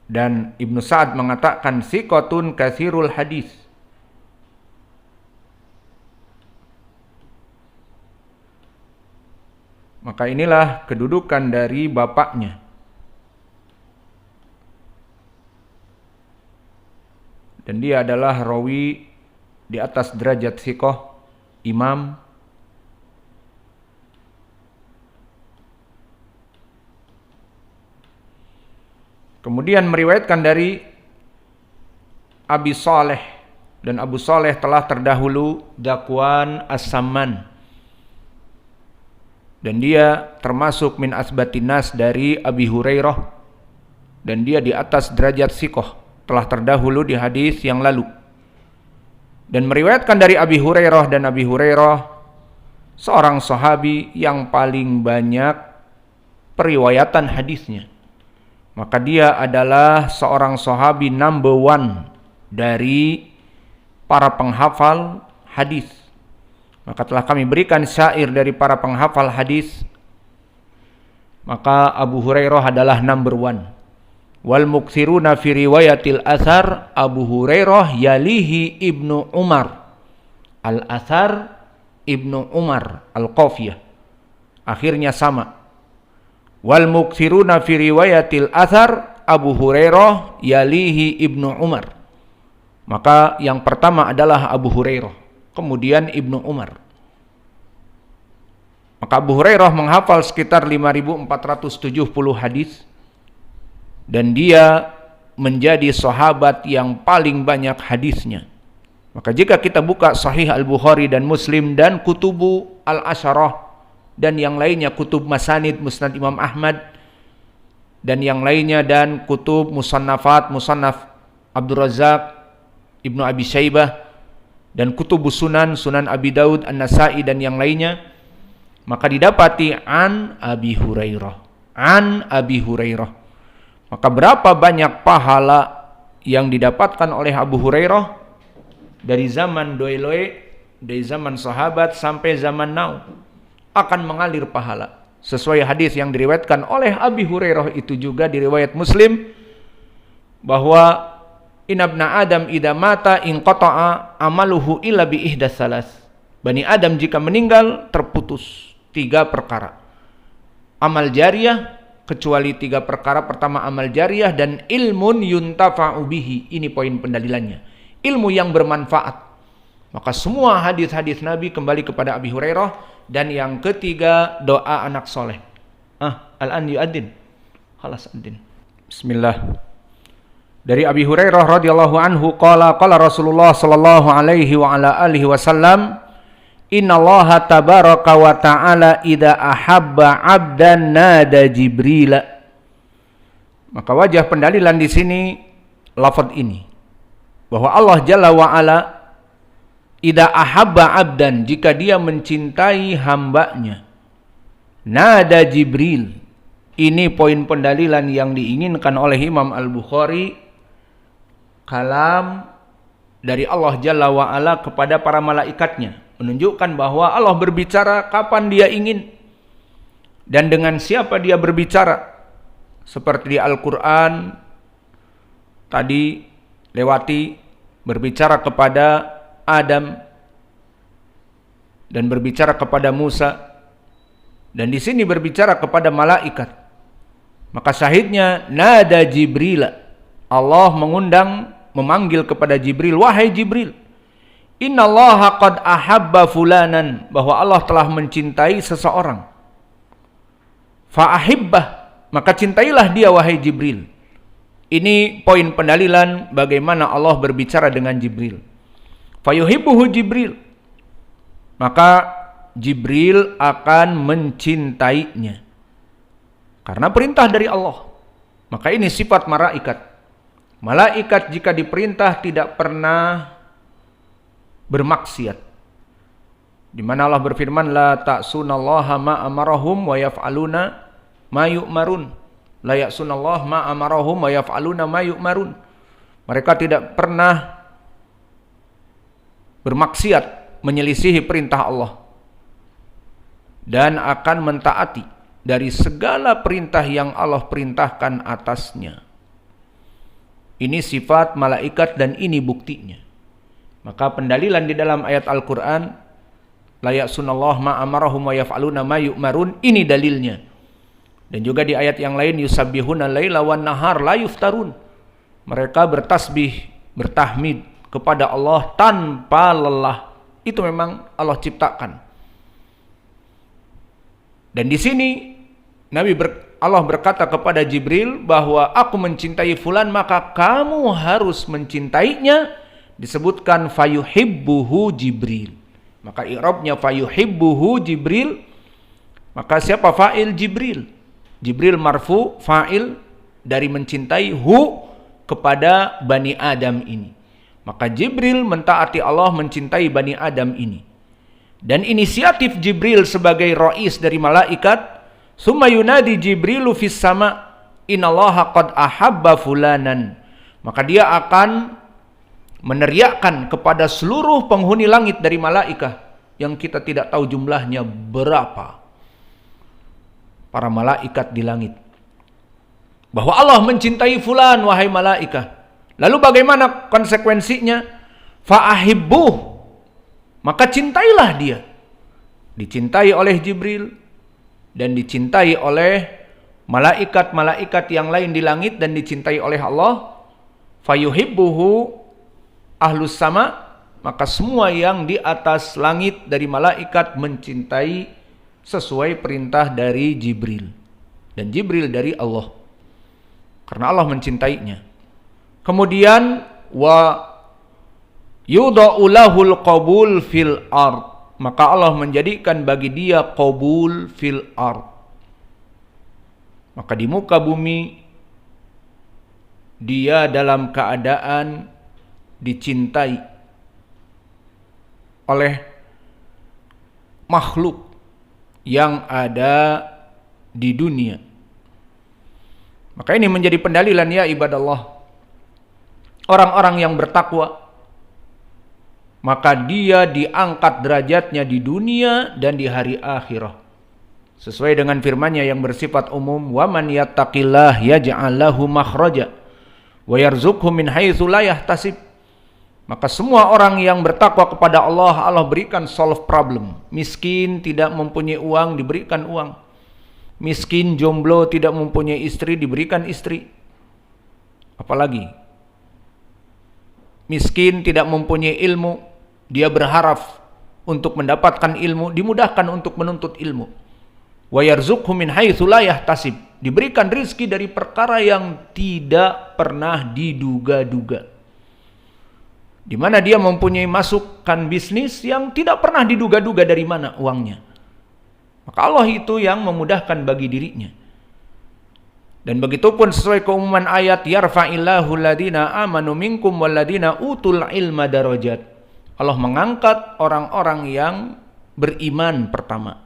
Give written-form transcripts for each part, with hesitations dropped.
Dan Ibnu Sa'ad mengatakan siqatun katsirul hadis. Maka inilah kedudukan dari bapaknya. Dan dia adalah rawi di atas derajat siqah, imam. Kemudian meriwayatkan dari Abi Saleh, dan Abu Saleh telah terdahulu Dakwan As-Samman, dan dia termasuk min asbatinas dari Abi Hurairah, dan dia di atas derajat siqah, telah terdahulu di hadis yang lalu. Dan meriwayatkan dari Abi Hurairah, dan Abi Hurairah seorang sahabi yang paling banyak periwayatan hadisnya. Maka dia adalah seorang sahabi number one dari para penghafal hadis. Maka telah kami berikan syair dari para penghafal hadis. Maka Abu Hurairah adalah number one. Wal muktsiruna fi riwayatil athar Abu Hurairah yalihi Ibnu Umar. Al athar Ibnu Umar al-Qafiyah. Akhirnya sama. Wal muktsiruna fi riwayatil athar Abu Hurairah yalihi Ibnu Umar. Maka yang pertama adalah Abu Hurairah, kemudian Ibnu Umar. Maka Abu Hurairah menghafal sekitar 5.470 hadis, dan dia menjadi sahabat yang paling banyak hadisnya. Maka jika kita buka Sahih Al-Bukhari dan Muslim dan Kutubu Al-Asyarah dan yang lainnya, kutub Masanid, Musnad Imam Ahmad dan yang lainnya, dan kutub Musannafat, Musannaf Abdul Razak, Ibnu Abi Syaibah, dan kutub Sunan, Sunan Abi Daud, An-Nasai dan yang lainnya, maka didapati an Abi Hurairah, an Abi Hurairah. Maka berapa banyak pahala yang didapatkan oleh Abu Hurairah dari zaman doiloe, dari zaman sahabat sampai zaman now, akan mengalir pahala. Sesuai hadis yang diriwayatkan oleh Abi Hurairah itu juga diriwayat Muslim, bahwa inabna Adam idza mata inqata'a amaluhu illa bi ihdas salas. Bani Adam jika meninggal terputus 3 perkara. Amal jariyah, kecuali 3 perkara. Pertama amal jariyah, dan ilmun yuntafa'u bihi. Ini poin pendalilannya. Ilmu yang bermanfaat. Maka semua hadis-hadis Nabi kembali kepada Abi Hurairah. Dan yang ketiga doa anak soleh. Al-an yu'adzin. Khalas adzin. Bismillah. Dari Abi Hurairah radhiyallahu anhu qala Rasulullah sallallahu alaihi wa ala alihi wasallam, innallaha tabaraka wa ta'ala idza ahabba 'abdan nada Jibril. Maka wajah pendalilan di sini lafaz ini, bahwa Allah Jalla wa ala idza ahabba 'abdan, jika dia mencintai hambanya, nada Jibril. Ini poin pendalilan yang diinginkan oleh Imam Al-Bukhari, kalam dari Allah Jalla wa ala kepada para malaikatnya, menunjukkan bahwa Allah berbicara kapan dia ingin dan dengan siapa dia berbicara. Seperti di Al-Quran tadi lewati, berbicara kepada Adam dan berbicara kepada Musa, dan di sini berbicara kepada malaikat. Maka syahidnya nada Jibril, Allah mengundang, memanggil kepada Jibril, wahai Jibril, innallaha qad ahabba fulanan, bahwa Allah telah mencintai seseorang. Fa ahibbah, maka cintailah dia wahai Jibril. Ini poin pendalilan bagaimana Allah berbicara dengan Jibril. Fayuhibbuhu Jibril, maka Jibril akan mencintainya karena perintah dari Allah. Maka ini sifat malaikat. Malaikat jika diperintah tidak pernah bermaksiat. Di mana Allah berfirman, la ta'sunallaha ma amarahum wa yaf'aluna ma yu'marun. La ya'sunallaha ma amarahum wa yaf'aluna ma yu'marun. Mereka tidak pernah bermaksiat, menyelisihi perintah Allah, dan akan mentaati dari segala perintah yang Allah perintahkan atasnya. Ini sifat malaikat dan ini buktinya. Maka pendalilan di dalam ayat Al-Quran, la ya'sunallah ma amarahum wa yaf'aluna ma yu'marun, ini dalilnya. Dan juga di ayat yang lain, yusabbihuna laila wan nahar la yuftarun. Mereka bertasbih, bertahmid kepada Allah tanpa lelah. Itu memang Allah ciptakan. Dan di sini Allah berkata kepada Jibril bahwa aku mencintai fulan, maka kamu harus mencintainya. Disebutkan fayuhibbuhu Jibril. Maka i'rabnya fayuhibbuhu Jibril. Maka siapa fa'il? Jibril. Jibril marfu, fa'il dari mencintai hu kepada Bani Adam ini. Maka Jibril mentaati Allah, mencintai Bani Adam ini. Dan inisiatif Jibril sebagai rais dari malaikat, summa yunadi Jibrilu fis sama innallaha qad ahabba fulanan. Maka dia akan meneriakkan kepada seluruh penghuni langit dari malaikat yang kita tidak tahu jumlahnya berapa, para malaikat di langit, bahwa Allah mencintai fulan wahai malaikat. Lalu bagaimana konsekuensinya? Fa'ahibbuh, maka cintailah dia. Dicintai oleh Jibril dan dicintai oleh malaikat-malaikat yang lain di langit dan dicintai oleh Allah. Fayuhibbuhu ahlus sama, maka semua yang di atas langit dari malaikat mencintai sesuai perintah dari Jibril. Dan Jibril dari Allah, karena Allah mencintainya. Kemudian wa yudha'u lahul qabul fil ard, maka Allah menjadikan bagi dia qabul fil ard. Maka di muka bumi dia dalam keadaan dicintai oleh makhluk yang ada di dunia. Maka ini menjadi pendalilan ya ibadallah, orang-orang yang bertakwa, maka dia diangkat derajatnya di dunia dan di hari akhirah. Sesuai dengan firman-Nya yang bersifat umum, wa man yattaqillah yaj'al lahu makhraja wa yarzuqhu min haitsu la yahtasib. Maka semua orang yang bertakwa kepada Allah, Allah berikan solve problem. Miskin tidak mempunyai uang, diberikan uang. Miskin jomblo tidak mempunyai istri, diberikan istri. Apalagi miskin tidak mempunyai ilmu, dia berharap untuk mendapatkan ilmu, dimudahkan untuk menuntut ilmu. Wa yarzuqhu min haitsu la yahtasib, diberikan rizki dari perkara yang tidak pernah diduga-duga. Di mana dia mempunyai masukan bisnis yang tidak pernah diduga-duga dari mana uangnya. Maka Allah itu yang memudahkan bagi dirinya. Dan begitupun sesuai keumuman ayat, yarfa'illahu alladhina amanu minkum walladhina utul ilma darajat. Allah mengangkat orang-orang yang beriman pertama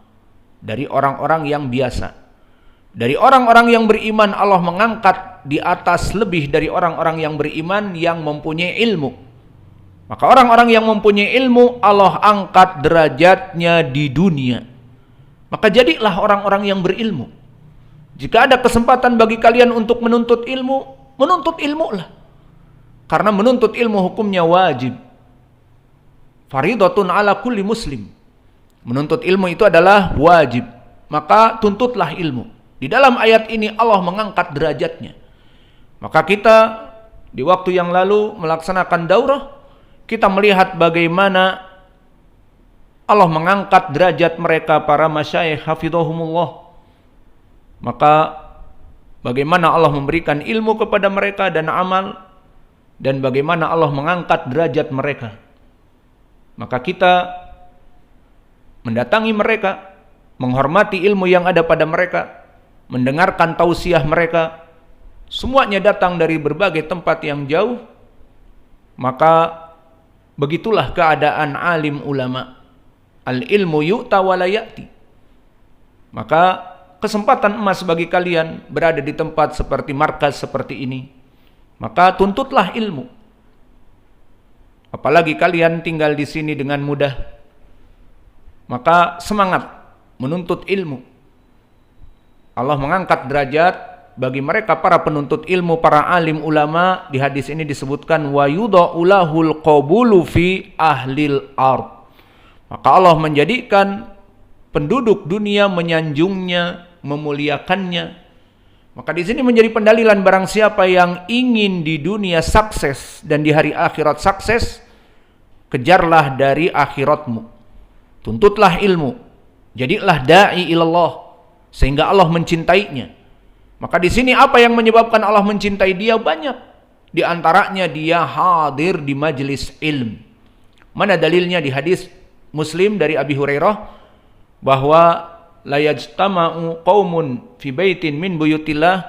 dari orang-orang yang biasa. Dari orang-orang yang beriman Allah mengangkat di atas lebih dari orang-orang yang beriman yang mempunyai ilmu. Maka orang-orang yang mempunyai ilmu Allah angkat derajatnya di dunia. Maka jadilah orang-orang yang berilmu. Jika ada kesempatan bagi kalian untuk menuntut ilmu lah. Karena menuntut ilmu hukumnya wajib. Faridatun ala kulli muslim. Menuntut ilmu itu adalah wajib. Maka tuntutlah ilmu. Di dalam ayat ini Allah mengangkat derajatnya. Maka kita di waktu yang lalu melaksanakan daurah, kita melihat bagaimana Allah mengangkat derajat mereka para masyayikh hafidhahumullah. Maka bagaimana Allah memberikan ilmu kepada mereka dan amal, dan bagaimana Allah mengangkat derajat mereka. Maka kita mendatangi mereka, menghormati ilmu yang ada pada mereka, mendengarkan tausiah mereka. Semuanya datang dari berbagai tempat yang jauh. Maka begitulah keadaan alim ulama. Al-ilmu yu'ta wa la ya'ti. Maka kesempatan emas bagi kalian berada di tempat seperti markas seperti ini. Maka tuntutlah ilmu. Apalagi kalian tinggal di sini dengan mudah. Maka semangat menuntut ilmu. Allah mengangkat derajat bagi mereka para penuntut ilmu, para alim ulama. Di hadis ini disebutkan wa yudha'u lahul qabulu fi ahlil ard. Maka Allah menjadikan penduduk dunia menyanjungnya, memuliakannya. Maka di sini menjadi pendalilan barang siapa yang ingin di dunia sukses dan di hari akhirat sukses, kejarlah dari akhiratmu. Tuntutlah ilmu. Jadilah da'i ilallah sehingga Allah mencintainya. Maka di sini apa yang menyebabkan Allah mencintai dia? Banyak. Di antaranya dia hadir di majelis ilmu. Mana dalilnya? Di hadis Muslim dari Abi Hurairah bahwa la yajtama'u qaumun fi baitin min buyutillah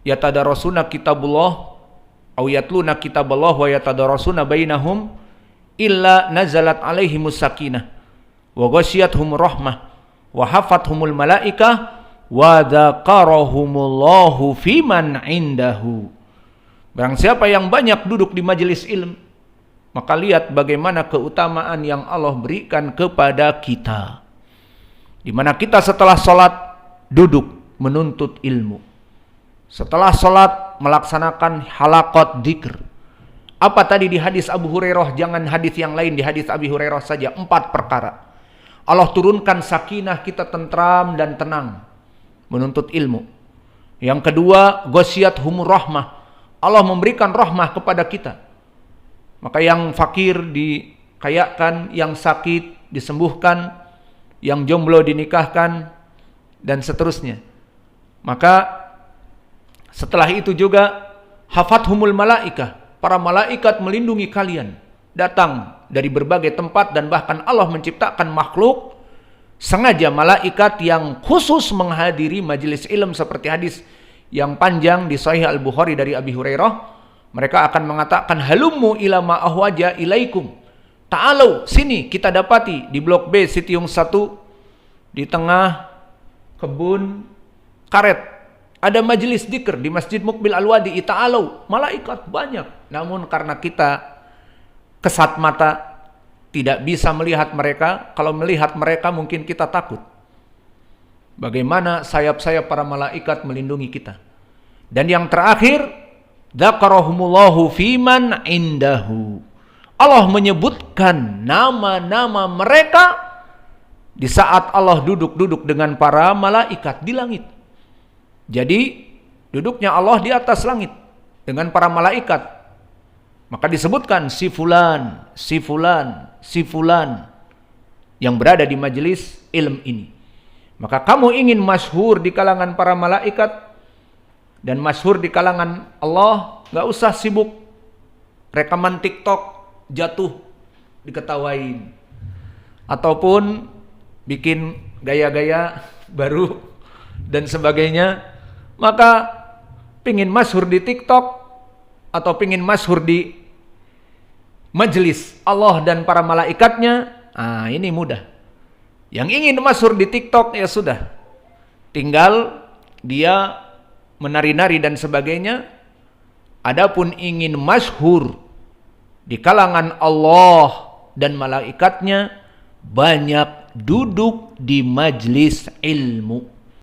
yatadarasuna kitabullah aw yatluna kitaballah wa yatadarasuna bainahum illa nazalat alaihimus sakinah wa ghasyiyatuhum rahmah wa hafathumul malaikah wa dzakarahumullahu fiman indahu. Barang siapa yang banyak duduk di majelis ilmu, maka lihat bagaimana keutamaan yang Allah berikan kepada kita. Di mana kita setelah sholat duduk menuntut ilmu. Setelah sholat melaksanakan halaqat dzikr. Apa tadi di hadis Abu Hurairah? Jangan hadis yang lain, di hadis Abi Hurairah saja. 4 perkara. Allah turunkan sakinah, kita tentram dan tenang menuntut ilmu. Yang kedua, ghasyiyatuhumur rahmah. Allah memberikan rahmah kepada kita. Maka yang fakir dikayakan, yang sakit disembuhkan, yang jomblo dinikahkan, dan seterusnya. Maka setelah itu juga hafathumul malaikah, para malaikat melindungi kalian, datang dari berbagai tempat, dan bahkan Allah menciptakan makhluk sengaja malaikat yang khusus menghadiri majelis ilmu, seperti hadis yang panjang di Sahih Al-Bukhari dari Abi Hurairah. Mereka akan mengatakan halummu ila ma ahwaja ilaikum. Ta'alu, sini kita dapati di Blok B Sitiung 1 di tengah kebun karet. Ada majelis dzikir di Masjid Mukbil Al-Wadi. Ta'alu, malaikat banyak. Namun karena kita kesat mata tidak bisa melihat mereka. Kalau melihat mereka mungkin kita takut. Bagaimana sayap-sayap para malaikat melindungi kita. Dan yang terakhir, dzakarahumullahu fiman indahu. Allah menyebutkan nama-nama mereka di saat Allah duduk-duduk dengan para malaikat di langit. Jadi duduknya Allah di atas langit dengan para malaikat. Maka disebutkan si fulan, si fulan, si fulan yang berada di majelis ilmu ini. Maka kamu ingin masyhur di kalangan para malaikat dan masyhur di kalangan Allah, gak usah sibuk rekaman TikTok jatuh diketawain, ataupun bikin gaya-gaya baru dan sebagainya. Maka pingin masyhur di TikTok atau pingin masyhur di majelis Allah dan para malaikatnya, ini mudah. Yang ingin masyhur di TikTok, ya sudah, tinggal dia menari-nari dan sebagainya. Adapun ingin masyhur di kalangan Allah dan malaikatnya, banyak duduk di majlis ilmu.